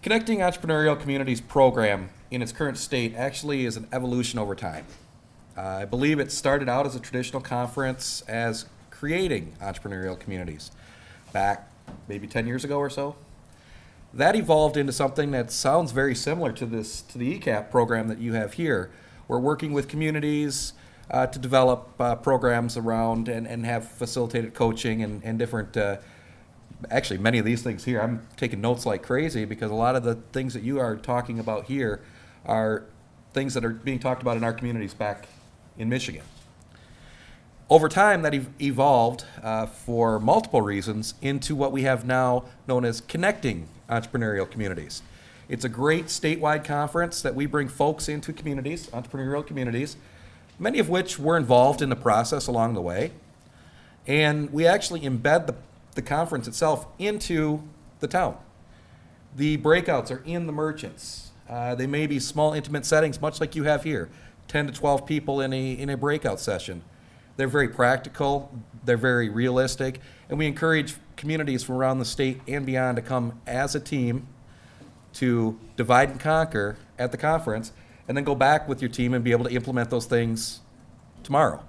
Connecting Entrepreneurial Communities program in its current state actually is an evolution over time. I believe it started out as a traditional conference as creating entrepreneurial communities back maybe 10 years ago or so. That evolved into something that sounds very similar to the ECAP program that you have here. We're working with communities to develop programs around and have facilitated coaching and different, actually many of these things here, I'm taking notes like crazy because a lot of the things that you are talking about here are things that are being talked about in our communities back in Michigan. Over time, that evolved for multiple reasons into what we have now known as connecting entrepreneurial communities. It's a great statewide conference that we bring folks into communities, entrepreneurial communities, many of which were involved in the process along the way. And we actually embed the conference itself into the town. The breakouts are in the merchants. They may be small, intimate settings, much like you have here, 10 to 12 people in a breakout session. They're very practical, they're very realistic, and we encourage communities from around the state and beyond to come as a team to divide and conquer at the conference, and then go back with your team and be able to implement those things tomorrow.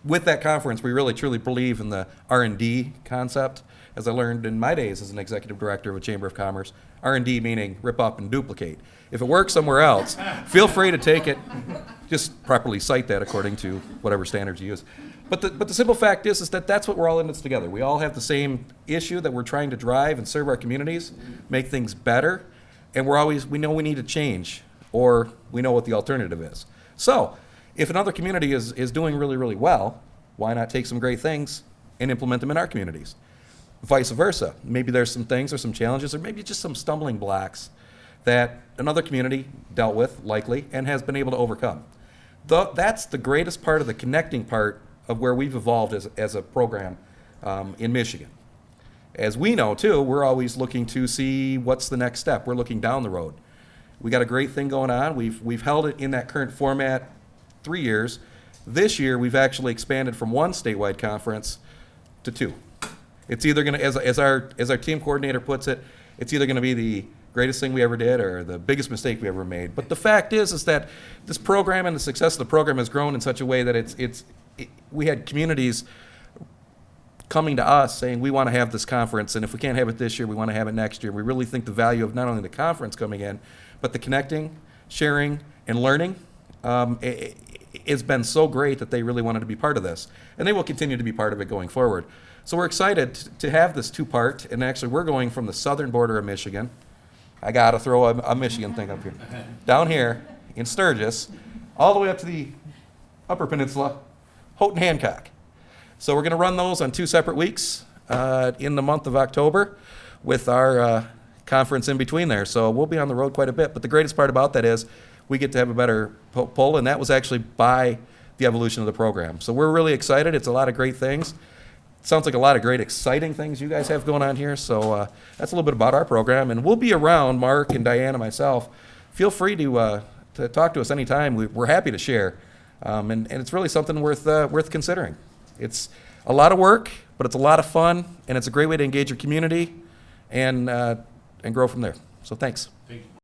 With that conference, we really truly believe in the R&D concept. As I learned in my days as an executive director of a chamber of commerce, R&D meaning rip up and duplicate. If it works somewhere else, feel free to take it. Just properly cite that according to whatever standards you use. But the simple fact is that that's what we're all in this together. We all have the same issue that we're trying to drive and serve our communities, make things better, and we know we need to change, or we know what the alternative is. So, if another community is doing really, really well, why not take some great things and implement them in our communities? Vice versa. Maybe there's some things or some challenges or maybe just some stumbling blocks that another community dealt with, likely, and has been able to overcome. That's the greatest part of the connecting part of where we've evolved as a program in Michigan. As we know, too, we're always looking to see what's the next step. We're looking down the road. We got a great thing going on. We've held it in that current format 3 years. This year, we've actually expanded from one statewide conference to two. It's either going to, as our team coordinator puts it, it's either going to be the greatest thing we ever did or the biggest mistake we ever made. But the fact is that this program and the success of the program has grown in such a way that we had communities coming to us saying we want to have this conference, and if we can't have it this year, we want to have it next year. We really think the value of not only the conference coming in, but the connecting, sharing, and learning it's been so great that they really wanted to be part of this, and they will continue to be part of it going forward. So we're excited to have this two-part, and actually we're going from the southern border of Michigan. I got to throw a Michigan thing up here. Down here in Sturgis, all the way up to the upper peninsula, Houghton Hancock. So we're going to run those on 2 separate weeks in the month of October with our conference in between there. So we'll be on the road quite a bit. But the greatest part about that is we get to have a better pull, and that was actually by the evolution of the program. So we're really excited. It's a lot of great things. It sounds like a lot of great, exciting things you guys have going on here. So that's a little bit about our program. And we'll be around, Mark and Diane and myself. Feel free to talk to us anytime. We're happy to share. And it's really something worth considering. It's a lot of work, but it's a lot of fun, and it's a great way to engage your community and grow from there. So thanks. Thank you.